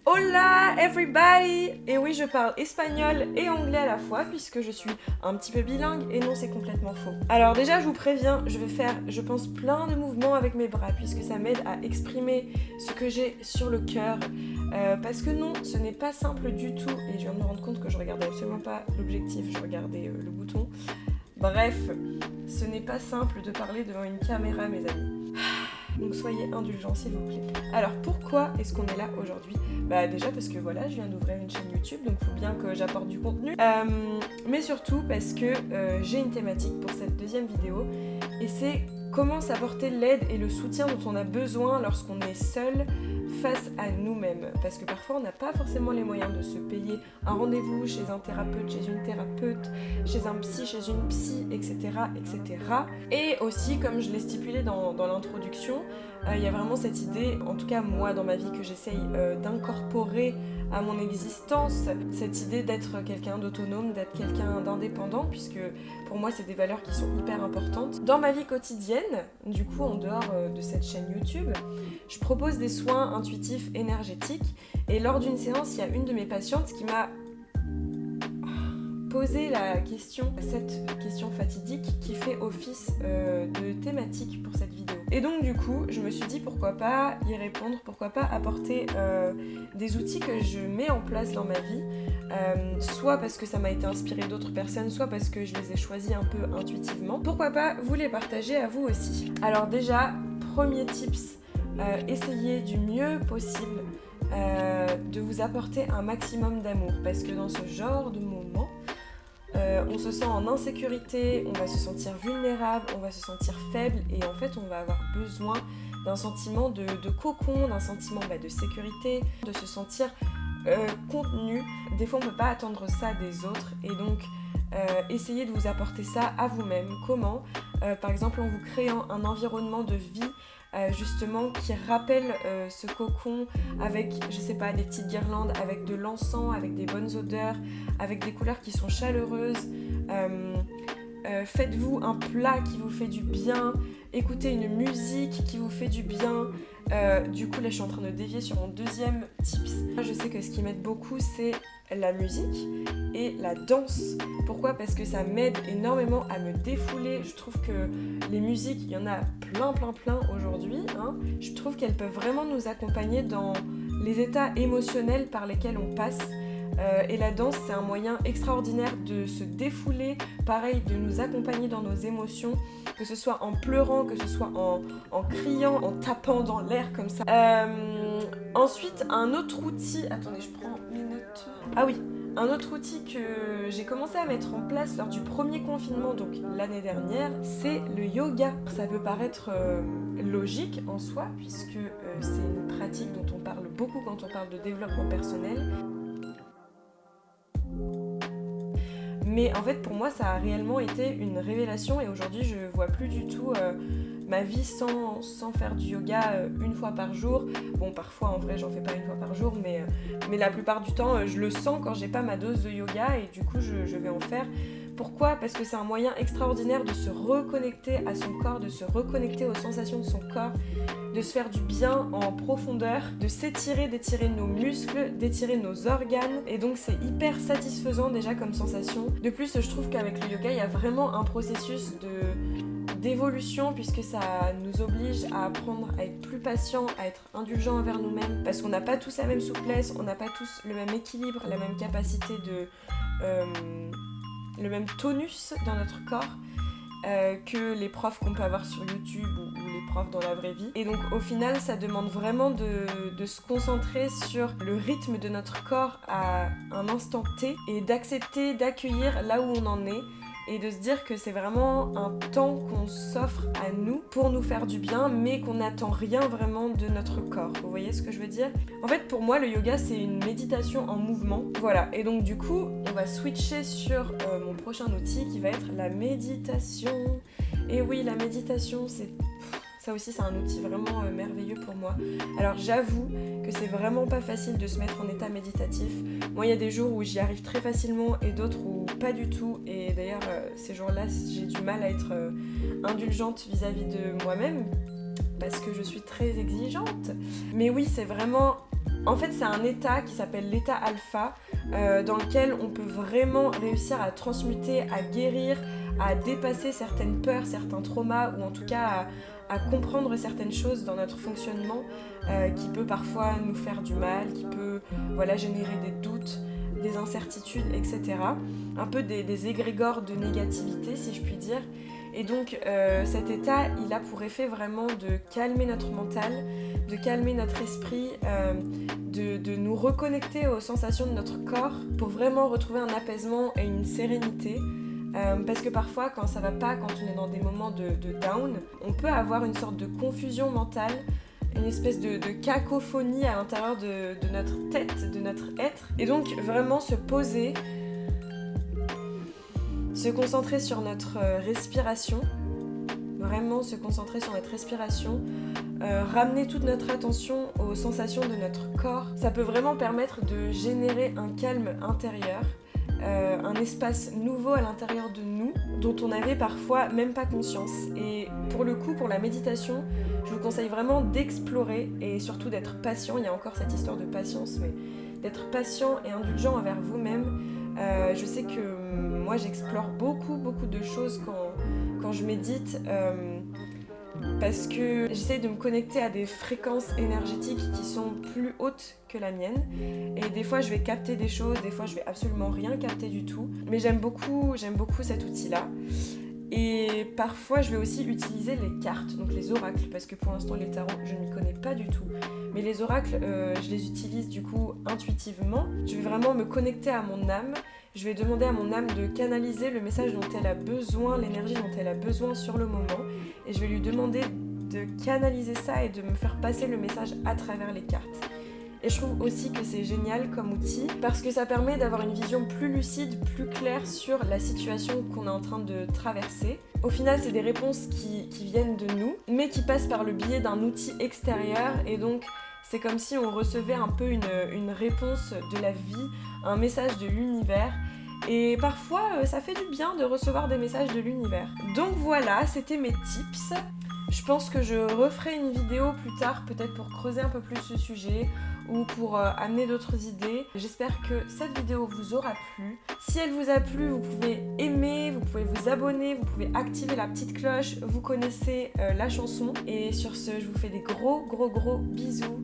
Hola everybody! Et oui, je parle espagnol et anglais à la fois puisque je suis un petit peu bilingue et non, c'est complètement faux. Alors déjà, je vous préviens, je vais faire, je pense, plein de mouvements avec mes bras puisque ça m'aide à exprimer ce que j'ai sur le cœur. Parce que non, ce n'est pas simple du tout et je viens de me rendre compte que je regardais absolument pas l'objectif, je regardais le bouton. Bref, ce n'est pas simple de parler devant une caméra, mes amis. Donc soyez indulgents s'il vous plaît. Alors pourquoi est-ce qu'on est là aujourd'hui ? Bah déjà parce que voilà, je viens d'ouvrir une chaîne YouTube, donc il faut bien que j'apporte du contenu. Mais surtout parce que j'ai une thématique pour cette deuxième vidéo, et c'est comment s'apporter l'aide et le soutien dont on a besoin lorsqu'on est seul face à nous-mêmes. Parce que parfois on n'a pas forcément les moyens de se payer un rendez-vous chez un thérapeute, chez une thérapeute, chez un psy, chez une psy, etc. etc. Et aussi, comme je l'ai stipulé dans l'introduction, il y a vraiment cette idée, en tout cas moi dans ma vie, que j'essaye d'incorporer à mon existence, cette idée d'être quelqu'un d'autonome, d'être quelqu'un d'indépendant, puisque pour moi c'est des valeurs qui sont hyper importantes. Dans ma vie quotidienne, du coup en dehors de cette chaîne YouTube, je propose des soins intuitifs énergétiques, et lors d'une séance, il y a une de mes patientes qui m'a poser la question, cette question fatidique qui fait office de thématique pour cette vidéo. Et donc du coup, je me suis dit pourquoi pas y répondre, pourquoi pas apporter des outils que je mets en place dans ma vie, soit parce que ça m'a été inspiré d'autres personnes, soit parce que je les ai choisis un peu intuitivement. Pourquoi pas vous les partager à vous aussi. Alors déjà, premier tips, essayez du mieux possible de vous apporter un maximum d'amour, parce que dans ce genre de moment, on se sent en insécurité, on va se sentir vulnérable, on va se sentir faible, et en fait on va avoir besoin d'un sentiment de cocon, d'un sentiment de sécurité, de se sentir contenu. Des fois on ne peut pas attendre ça des autres, et donc essayez de vous apporter ça à vous-même. Comment ? Par exemple en vous créant un environnement de vie justement qui rappelle ce cocon avec, je sais pas, des petites guirlandes, avec de l'encens, avec des bonnes odeurs, avec des couleurs qui sont chaleureuses. Faites-vous un plat qui vous fait du bien, écoutez une musique qui vous fait du bien. Du coup là je suis en train de dévier sur mon deuxième tips. Je sais que ce qui m'aide beaucoup c'est la musique et la danse. Pourquoi ? Parce que ça m'aide énormément à me défouler. Je trouve que les musiques, il y en a plein aujourd'hui, hein. Je trouve qu'elles peuvent vraiment nous accompagner dans les états émotionnels par lesquels on passe. Et la danse, c'est un moyen extraordinaire de se défouler, pareil, de nous accompagner dans nos émotions, que ce soit en pleurant, que ce soit en criant, en tapant dans l'air comme ça. Ensuite, un autre outil... Attendez, je prends mes notes. Ah oui, un autre outil que j'ai commencé à mettre en place lors du premier confinement, donc l'année dernière, c'est le yoga. Ça peut paraître logique en soi, puisque c'est une pratique dont on parle beaucoup quand on parle de développement personnel. Mais en fait, pour moi, ça a réellement été une révélation, et aujourd'hui, je vois plus du tout ma vie sans faire du yoga une fois par jour. Bon, parfois, en vrai, j'en fais pas une fois par jour, mais la plupart du temps, je le sens quand j'ai pas ma dose de yoga, et du coup, je vais en faire. Pourquoi ? Parce que c'est un moyen extraordinaire de se reconnecter à son corps, de se reconnecter aux sensations de son corps, de se faire du bien en profondeur, de s'étirer, d'étirer nos muscles, d'étirer nos organes, et donc c'est hyper satisfaisant déjà comme sensation. De plus, je trouve qu'avec le yoga, il y a vraiment un processus d'évolution, puisque ça nous oblige à apprendre à être plus patient, à être indulgent envers nous-mêmes, parce qu'on n'a pas tous la même souplesse, on n'a pas tous le même équilibre, la même capacité le même tonus dans notre corps que les profs qu'on peut avoir sur YouTube ou les profs dans la vraie vie. Et donc au final, ça demande vraiment de se concentrer sur le rythme de notre corps à un instant T, et d'accepter, d'accueillir là où on en est, et de se dire que c'est vraiment un temps qu'on s'offre à nous pour nous faire du bien, mais qu'on n'attend rien vraiment de notre corps. Vous voyez ce que je veux dire ? En fait, pour moi, le yoga, c'est une méditation en mouvement. Voilà, et donc du coup, on va switcher sur mon prochain outil qui va être la méditation. Et oui, la méditation, ça aussi, c'est un outil vraiment merveilleux pour moi. Alors j'avoue que c'est vraiment pas facile de se mettre en état méditatif. Moi, il y a des jours où j'y arrive très facilement et d'autres où pas du tout. Et d'ailleurs, ces jours-là, j'ai du mal à être indulgente vis-à-vis de moi-même, parce que je suis très exigeante. Mais oui, c'est vraiment En fait, c'est un état qui s'appelle l'état alpha, dans lequel on peut vraiment réussir à transmuter, à guérir, à dépasser certaines peurs, certains traumas, ou en tout cas à comprendre certaines choses dans notre fonctionnement qui peut parfois nous faire du mal, qui peut générer des doutes, des incertitudes, etc. Un peu des égrégores de négativité, si je puis dire. Et donc cet état, il a pour effet vraiment de calmer notre mental, de calmer notre esprit, de nous reconnecter aux sensations de notre corps pour vraiment retrouver un apaisement et une sérénité. Parce que parfois, quand ça va pas, quand on est dans des moments de down, on peut avoir une sorte de confusion mentale, une espèce de cacophonie à l'intérieur de notre tête, de notre être. Et donc vraiment se poser, se concentrer sur notre respiration, vraiment se concentrer sur notre respiration, ramener toute notre attention aux sensations de notre corps. Ça peut vraiment permettre de générer un calme intérieur, un espace nouveau à l'intérieur de nous dont on n'avait parfois même pas conscience. Et pour le coup, pour la méditation, je vous conseille vraiment d'explorer et surtout d'être patient. Il y a encore cette histoire de patience, mais d'être patient et indulgent envers vous-même. Je sais que moi j'explore beaucoup de choses quand je médite, parce que j'essaie de me connecter à des fréquences énergétiques qui sont plus hautes que la mienne. Et des fois je vais capter des choses, des fois je vais absolument rien capter du tout. Mais j'aime beaucoup cet outil-là. Et parfois je vais aussi utiliser les cartes, donc les oracles, parce que pour l'instant les tarots je ne m'y connais pas du tout. Mais les oracles, je les utilise du coup intuitivement. Je vais vraiment me connecter à mon âme. Je vais demander à mon âme de canaliser le message dont elle a besoin, l'énergie dont elle a besoin sur le moment. Et je vais lui demander de canaliser ça et de me faire passer le message à travers les cartes. Et je trouve aussi que c'est génial comme outil parce que ça permet d'avoir une vision plus lucide, plus claire sur la situation qu'on est en train de traverser. Au final, c'est des réponses qui viennent de nous, mais qui passent par le biais d'un outil extérieur. Et donc, c'est comme si on recevait un peu une réponse de la vie, un message de l'univers. Et parfois, ça fait du bien de recevoir des messages de l'univers. Donc voilà, c'était mes tips. Je pense que je referai une vidéo plus tard, peut-être pour creuser un peu plus ce sujet ou pour amener d'autres idées. J'espère que cette vidéo vous aura plu. Si elle vous a plu, vous pouvez aimer, vous pouvez vous abonner, vous pouvez activer la petite cloche. Vous connaissez la chanson. Et sur ce, je vous fais des gros bisous.